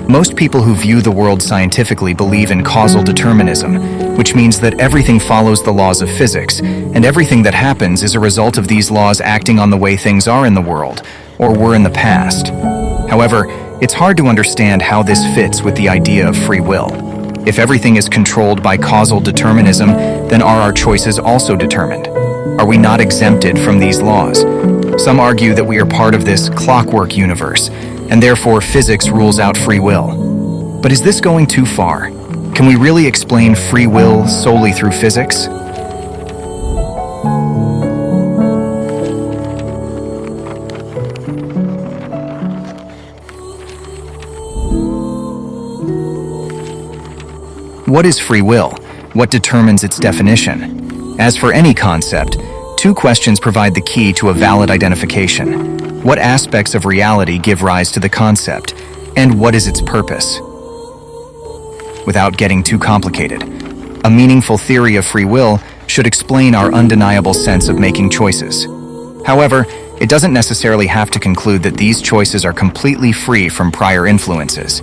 Most people who view the world scientifically believe in causal determinism, which means that everything follows the laws of physics, and everything that happens is a result of these laws acting on the way things are in the world, or were in the past. However, it's hard to understand how this fits with the idea of free will. If everything is controlled by causal determinism, then are our choices also determined? Are we not exempted from these laws? Some argue that we are part of this clockwork universe, and therefore physics rules out free will. But is this going too far? Can we really explain free will solely through physics? What is free will? What determines its definition? As for any concept, two questions provide the key to a valid identification. What aspects of reality give rise to the concept, and what is its purpose? Without getting too complicated, a meaningful theory of free will should explain our undeniable sense of making choices. However, it doesn't necessarily have to conclude that these choices are completely free from prior influences.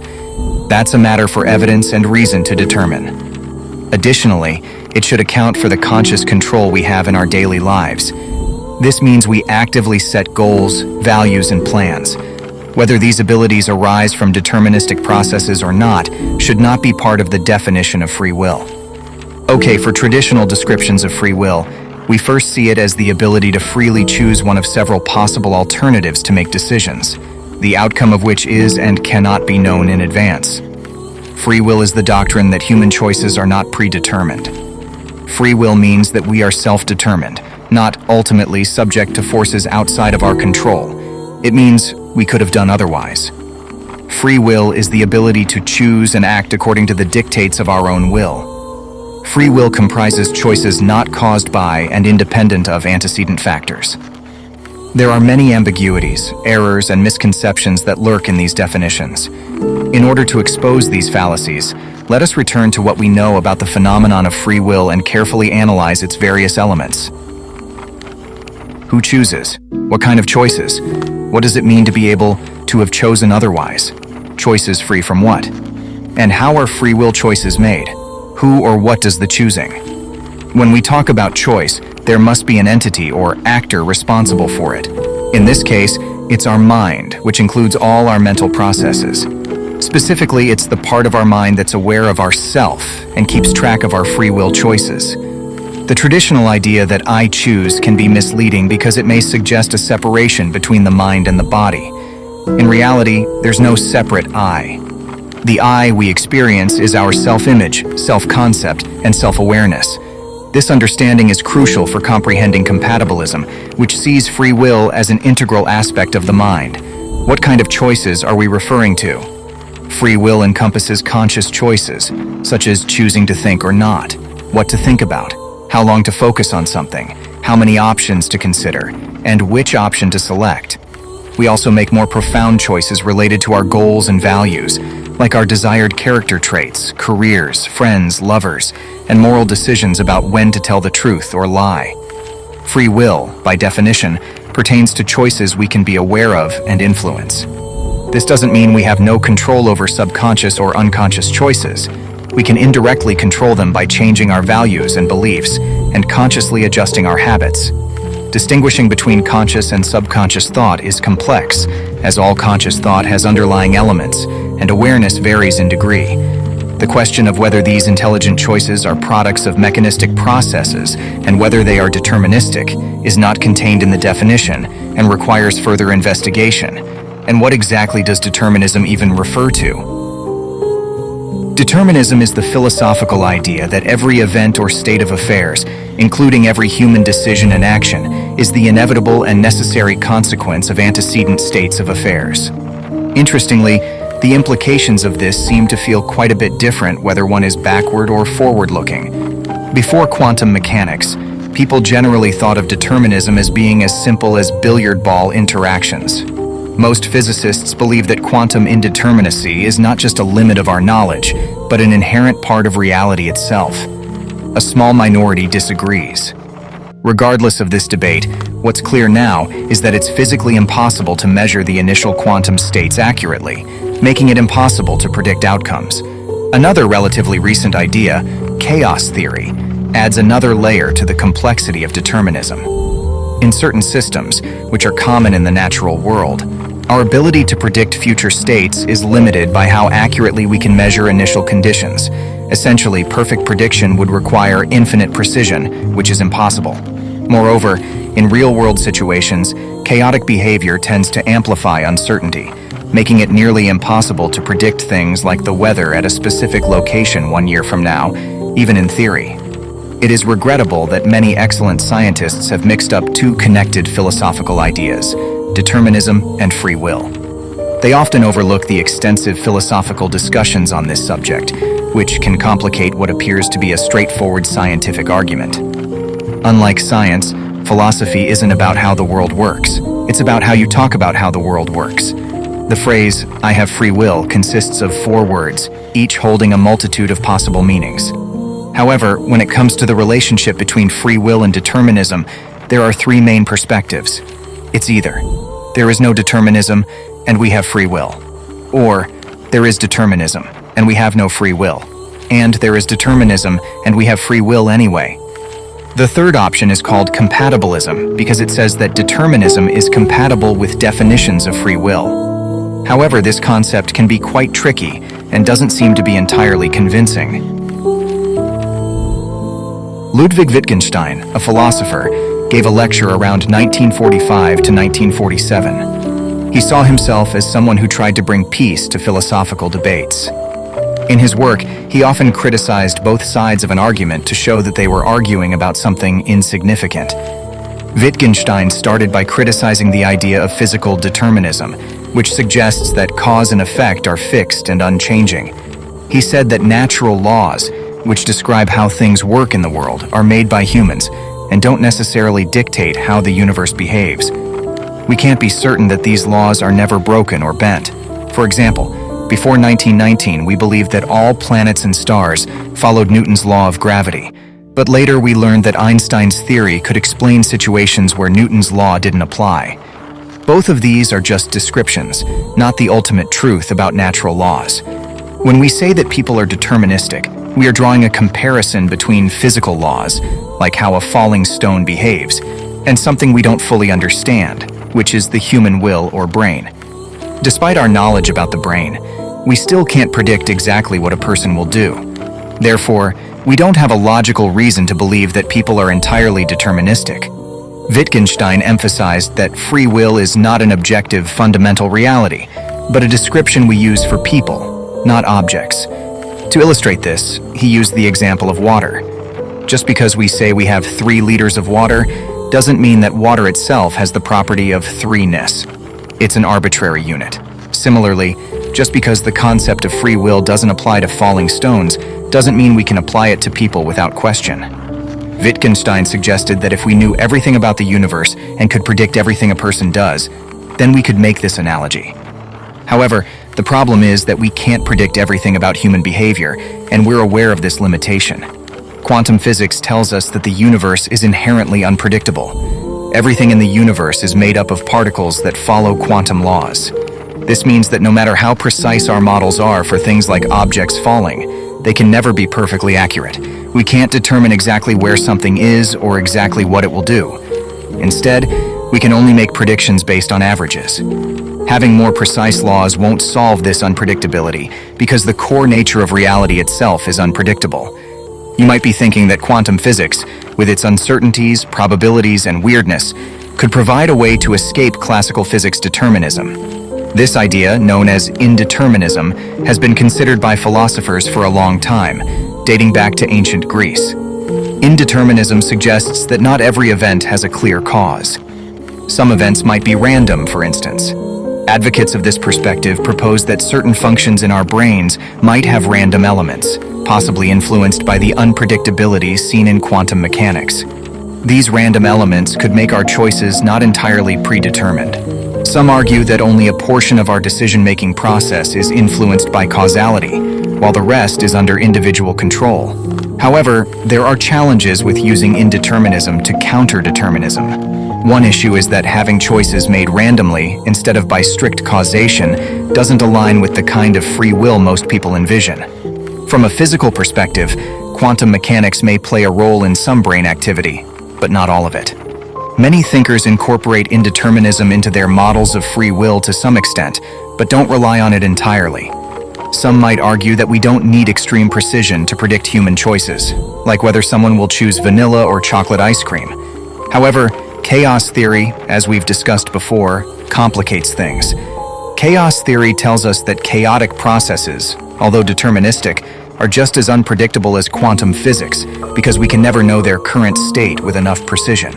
That's a matter for evidence and reason to determine. Additionally, it should account for the conscious control we have in our daily lives. This means we actively set goals, values, and plans. Whether these abilities arise from deterministic processes or not should not be part of the definition of free will. Okay, for traditional descriptions of free will, we first see it as the ability to freely choose one of several possible alternatives to make decisions, the outcome of which is and cannot be known in advance. Free will is the doctrine that human choices are not predetermined. Free will means that we are self-determined, not ultimately subject to forces outside of our control. It means we could have done otherwise. Free will is the ability to choose and act according to the dictates of our own will. Free will comprises choices not caused by and independent of antecedent factors. There are many ambiguities, errors, and misconceptions that lurk in these definitions. In order to expose these fallacies, let us return to what we know about the phenomenon of free will and carefully analyze its various elements. Who chooses? What kind of choices? What does it mean to be able to have chosen otherwise? Choices free from what? And how are free will choices made? Who or what does the choosing? When we talk about choice, there must be an entity or actor responsible for it. In this case, it's our mind, which includes all our mental processes. Specifically, it's the part of our mind that's aware of ourself and keeps track of our free will choices. The traditional idea that I choose can be misleading because it may suggest a separation between the mind and the body. In reality, there's no separate I. The I we experience is our self-image, self-concept, and self-awareness. This understanding is crucial for comprehending compatibilism, which sees free will as an integral aspect of the mind. What kind of choices are we referring to? Free will encompasses conscious choices, such as choosing to think or not, what to think about, how long to focus on something, how many options to consider, and which option to select. We also make more profound choices related to our goals and values, like our desired character traits, careers, friends, lovers, and moral decisions about when to tell the truth or lie. Free will, by definition, pertains to choices we can be aware of and influence. This doesn't mean we have no control over subconscious or unconscious choices. We can indirectly control them by changing our values and beliefs and consciously adjusting our habits. Distinguishing between conscious and subconscious thought is complex, as all conscious thought has underlying elements, and awareness varies in degree. The question of whether these intelligent choices are products of mechanistic processes and whether they are deterministic is not contained in the definition and requires further investigation. And what exactly does determinism even refer to? Determinism is the philosophical idea that every event or state of affairs, including every human decision and action, is the inevitable and necessary consequence of antecedent states of affairs. Interestingly, the implications of this seem to feel quite a bit different whether one is backward or forward-looking. Before quantum mechanics, people generally thought of determinism as being as simple as billiard ball interactions. Most physicists believe that quantum indeterminacy is not just a limit of our knowledge, but an inherent part of reality itself. A small minority disagrees. Regardless of this debate, what's clear now is that it's physically impossible to measure the initial quantum states accurately. making it impossible to predict outcomes. Another relatively recent idea, chaos theory, adds another layer to the complexity of determinism. In certain systems, which are common in the natural world, our ability to predict future states is limited by how accurately we can measure initial conditions. Essentially, perfect prediction would require infinite precision, which is impossible. Moreover, in real-world situations, chaotic behavior tends to amplify uncertainty, making it nearly impossible to predict things like the weather at a specific location 1 year from now, even in theory. It is regrettable that many excellent scientists have mixed up two connected philosophical ideas, determinism and free will. They often overlook the extensive philosophical discussions on this subject, which can complicate what appears to be a straightforward scientific argument. Unlike science, philosophy isn't about how the world works. It's about how you talk about how the world works. The phrase, "I have free will," consists of 4 words, each holding a multitude of possible meanings. However, when it comes to the relationship between free will and determinism, there are 3 main perspectives. It's either there is no determinism and we have free will, or there is determinism and we have no free will, and there is determinism and we have free will anyway. The third option is called compatibilism because it says that determinism is compatible with definitions of free will. However, this concept can be quite tricky and doesn't seem to be entirely convincing. Ludwig Wittgenstein, a philosopher, gave a lecture around 1945 to 1947. He saw himself as someone who tried to bring peace to philosophical debates. In his work, he often criticized both sides of an argument to show that they were arguing about something insignificant. Wittgenstein started by criticizing the idea of physical determinism, which suggests that cause and effect are fixed and unchanging. He said that natural laws, which describe how things work in the world, are made by humans and don't necessarily dictate how the universe behaves. We can't be certain that these laws are never broken or bent. For example, before 1919, we believed that all planets and stars followed Newton's law of gravity. But later we learned that Einstein's theory could explain situations where Newton's law didn't apply. Both of these are just descriptions, not the ultimate truth about natural laws. When we say that people are deterministic, we are drawing a comparison between physical laws, like how a falling stone behaves, and something we don't fully understand, which is the human will or brain. Despite our knowledge about the brain, we still can't predict exactly what a person will do. Therefore, we don't have a logical reason to believe that people are entirely deterministic. Wittgenstein emphasized that free will is not an objective, fundamental reality, but a description we use for people, not objects. To illustrate this, he used the example of water. Just because we say we have 3 liters of water doesn't mean that water itself has the property of 3-ness. It's an arbitrary unit. Similarly, just because the concept of free will doesn't apply to falling stones doesn't mean we can apply it to people without question. Wittgenstein suggested that if we knew everything about the universe and could predict everything a person does, then we could make this analogy. However, the problem is that we can't predict everything about human behavior, and we're aware of this limitation. Quantum physics tells us that the universe is inherently unpredictable. Everything in the universe is made up of particles that follow quantum laws. This means that no matter how precise our models are for things like objects falling, they can never be perfectly accurate. We can't determine exactly where something is or exactly what it will do. Instead, we can only make predictions based on averages. Having more precise laws won't solve this unpredictability because the core nature of reality itself is unpredictable. You might be thinking that quantum physics, with its uncertainties, probabilities, and weirdness, could provide a way to escape classical physics determinism. This idea, known as indeterminism, has been considered by philosophers for a long time, dating back to ancient Greece. Indeterminism suggests that not every event has a clear cause. Some events might be random, for instance. Advocates of this perspective propose that certain functions in our brains might have random elements, possibly influenced by the unpredictability seen in quantum mechanics. These random elements could make our choices not entirely predetermined. Some argue that only a portion of our decision-making process is influenced by causality, while the rest is under individual control. However, there are challenges with using indeterminism to counter determinism. One issue is that having choices made randomly, instead of by strict causation, doesn't align with the kind of free will most people envision. From a physical perspective, quantum mechanics may play a role in some brain activity, but not all of it. Many thinkers incorporate indeterminism into their models of free will to some extent, but don't rely on it entirely. Some might argue that we don't need extreme precision to predict human choices, like whether someone will choose vanilla or chocolate ice cream. However, chaos theory, as we've discussed before, complicates things. Chaos theory tells us that chaotic processes, although deterministic, are just as unpredictable as quantum physics because we can never know their current state with enough precision.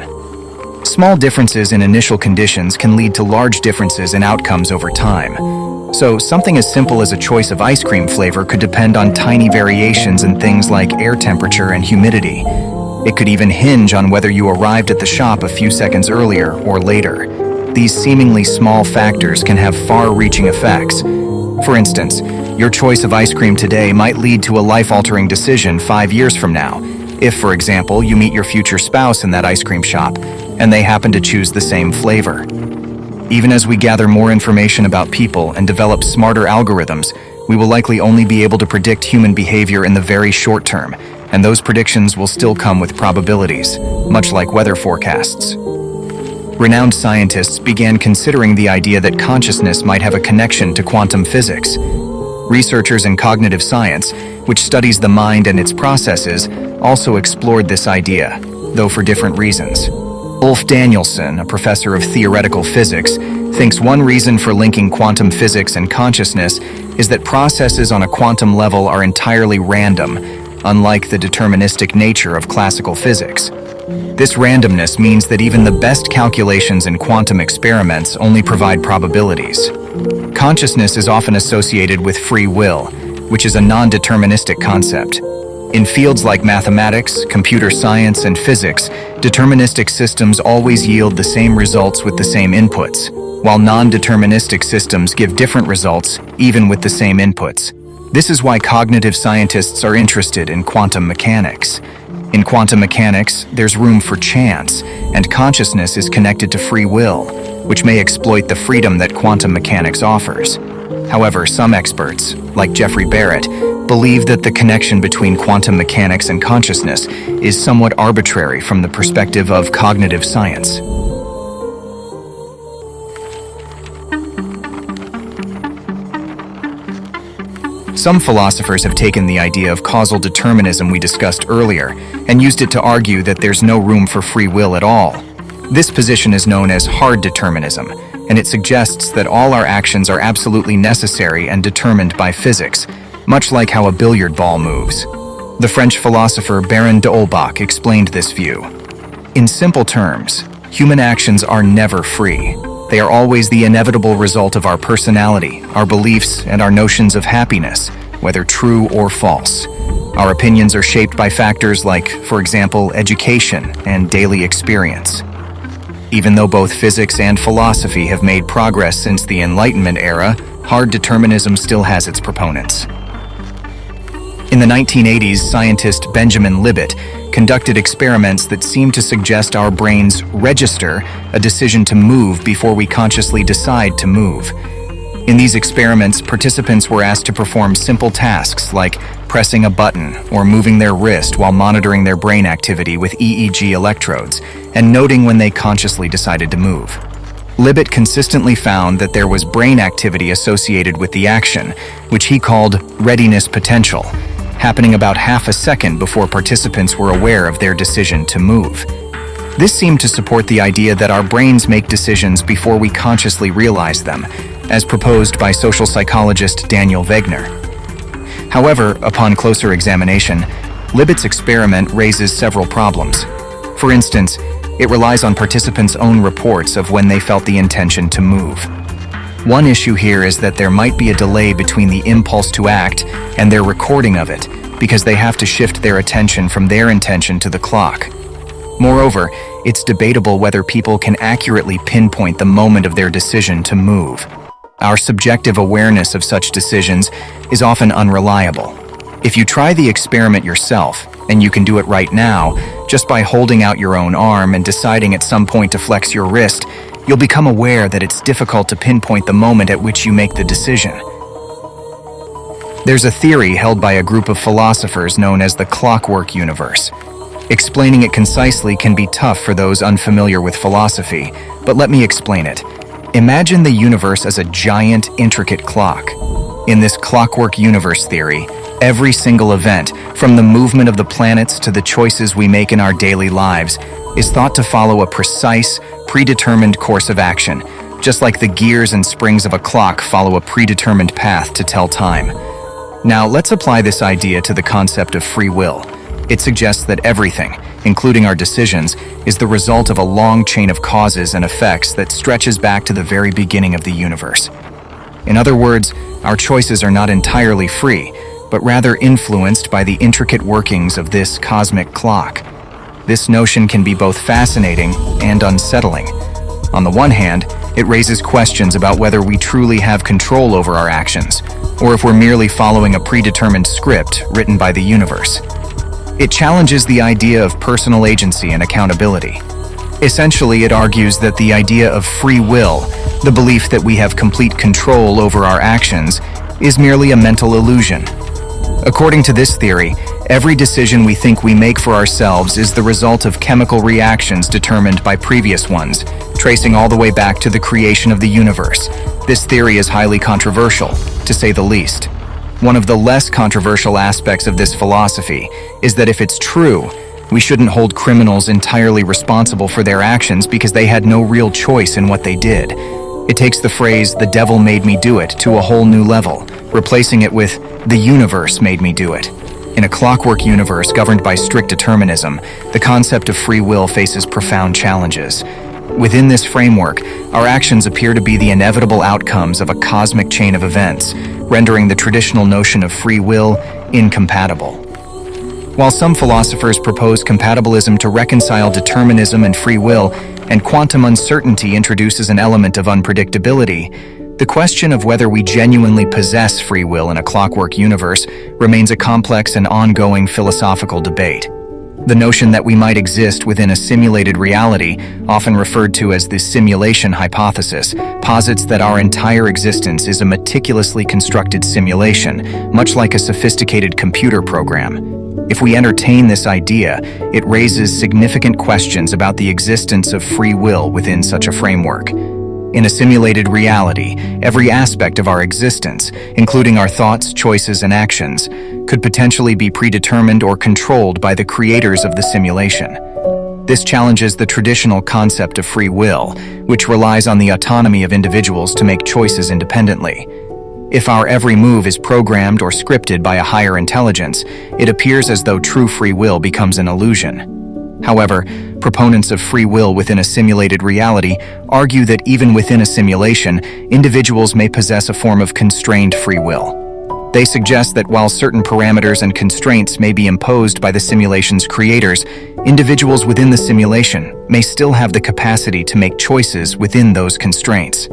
Small differences in initial conditions can lead to large differences in outcomes over time. So something as simple as a choice of ice cream flavor could depend on tiny variations in things like air temperature and humidity. It could even hinge on whether you arrived at the shop a few seconds earlier or later. These seemingly small factors can have far-reaching effects. For instance, your choice of ice cream today might lead to a life-altering decision 5 years from now, if, for example, you meet your future spouse in that ice cream shop, and they happen to choose the same flavor. Even as we gather more information about people and develop smarter algorithms, we will likely only be able to predict human behavior in the very short term, and those predictions will still come with probabilities, much like weather forecasts. Renowned scientists began considering the idea that consciousness might have a connection to quantum physics. Researchers in cognitive science, which studies the mind and its processes, also explored this idea, though for different reasons. Ulf Danielsson, a professor of theoretical physics, thinks one reason for linking quantum physics and consciousness is that processes on a quantum level are entirely random, unlike the deterministic nature of classical physics. This randomness means that even the best calculations in quantum experiments only provide probabilities. Consciousness is often associated with free will, which is a non-deterministic concept. In fields like mathematics, computer science, and physics, deterministic systems always yield the same results with the same inputs, while non-deterministic systems give different results even with the same inputs. This is why cognitive scientists are interested in quantum mechanics. In quantum mechanics, there's room for chance, and consciousness is connected to free will, which may exploit the freedom that quantum mechanics offers. However, some experts, like Jeffrey Barrett, believe that the connection between quantum mechanics and consciousness is somewhat arbitrary from the perspective of cognitive science. Some philosophers have taken the idea of causal determinism we discussed earlier and used it to argue that there's no room for free will at all. This position is known as hard determinism, and it suggests that all our actions are absolutely necessary and determined by physics, much like how a billiard ball moves. The French philosopher Baron d'Holbach explained this view. In simple terms, human actions are never free. They are always the inevitable result of our personality, our beliefs, and our notions of happiness, whether true or false. Our opinions are shaped by factors like, for example, education and daily experience. Even though both physics and philosophy have made progress since the Enlightenment era, hard determinism still has its proponents. In the 1980s, scientist Benjamin Libet conducted experiments that seemed to suggest our brains register a decision to move before we consciously decide to move. In these experiments, participants were asked to perform simple tasks like pressing a button or moving their wrist while monitoring their brain activity with EEG electrodes and noting when they consciously decided to move. Libet consistently found that there was brain activity associated with the action, which he called readiness potential, happening about half a second before participants were aware of their decision to move. This seemed to support the idea that our brains make decisions before we consciously realize them, as proposed by social psychologist Daniel Wegner. However, upon closer examination, Libet's experiment raises several problems. For instance, it relies on participants' own reports of when they felt the intention to move. One issue here is that there might be a delay between the impulse to act and their recording of it, because they have to shift their attention from their intention to the clock. Moreover, it's debatable whether people can accurately pinpoint the moment of their decision to move. Our subjective awareness of such decisions is often unreliable. If you try the experiment yourself, And you can do it right now, just by holding out your own arm and deciding at some point to flex your wrist. You'll become aware that it's difficult to pinpoint the moment at which you make the decision. There's a theory held by a group of philosophers known as the clockwork universe. Explaining it concisely can be tough for those unfamiliar with philosophy, but let me explain it. Imagine the universe as a giant, intricate clock. In this clockwork universe theory, every single event, from the movement of the planets to the choices we make in our daily lives, is thought to follow a precise, predetermined course of action, just like the gears and springs of a clock follow a predetermined path to tell time. Now, let's apply this idea to the concept of free will. It suggests that everything, including our decisions, is the result of a long chain of causes and effects that stretches back to the very beginning of the universe. In other words, our choices are not entirely free, but rather influenced by the intricate workings of this cosmic clock. This notion can be both fascinating and unsettling. On the one hand, it raises questions about whether we truly have control over our actions, or if we're merely following a predetermined script written by the universe. It challenges the idea of personal agency and accountability. Essentially, it argues that the idea of free will, the belief that we have complete control over our actions, is merely a mental illusion. According to this theory, every decision we think we make for ourselves is the result of chemical reactions determined by previous ones, tracing all the way back to the creation of the universe. This theory is highly controversial, to say the least. One of the less controversial aspects of this philosophy is that if it's true, we shouldn't hold criminals entirely responsible for their actions because they had no real choice in what they did. It takes the phrase, "the devil made me do it," to a whole new level, replacing it with, "the universe made me do it." In a clockwork universe governed by strict determinism, the concept of free will faces profound challenges. Within this framework, our actions appear to be the inevitable outcomes of a cosmic chain of events, rendering the traditional notion of free will incompatible. While some philosophers propose compatibilism to reconcile determinism and free will, and quantum uncertainty introduces an element of unpredictability, the question of whether we genuinely possess free will in a clockwork universe remains a complex and ongoing philosophical debate. The notion that we might exist within a simulated reality, often referred to as the simulation hypothesis, posits that our entire existence is a meticulously constructed simulation, much like a sophisticated computer program. If we entertain this idea, it raises significant questions about the existence of free will within such a framework. In a simulated reality, every aspect of our existence, including our thoughts, choices, and actions, could potentially be predetermined or controlled by the creators of the simulation. This challenges the traditional concept of free will, which relies on the autonomy of individuals to make choices independently. If our every move is programmed or scripted by a higher intelligence, it appears as though true free will becomes an illusion. However, proponents of free will within a simulated reality argue that even within a simulation, individuals may possess a form of constrained free will. They suggest that while certain parameters and constraints may be imposed by the simulation's creators, individuals within the simulation may still have the capacity to make choices within those constraints.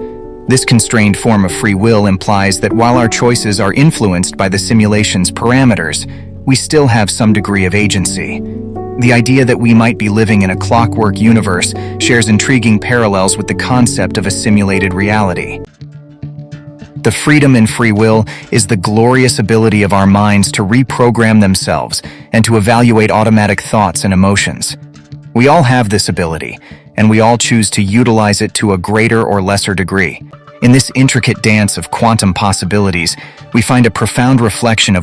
This constrained form of free will implies that while our choices are influenced by the simulation's parameters, we still have some degree of agency. The idea that we might be living in a clockwork universe shares intriguing parallels with the concept of a simulated reality. The freedom in free will is the glorious ability of our minds to reprogram themselves and to evaluate automatic thoughts and emotions. We all have this ability, and we all choose to utilize it to a greater or lesser degree. In this intricate dance of quantum possibilities, we find a profound reflection of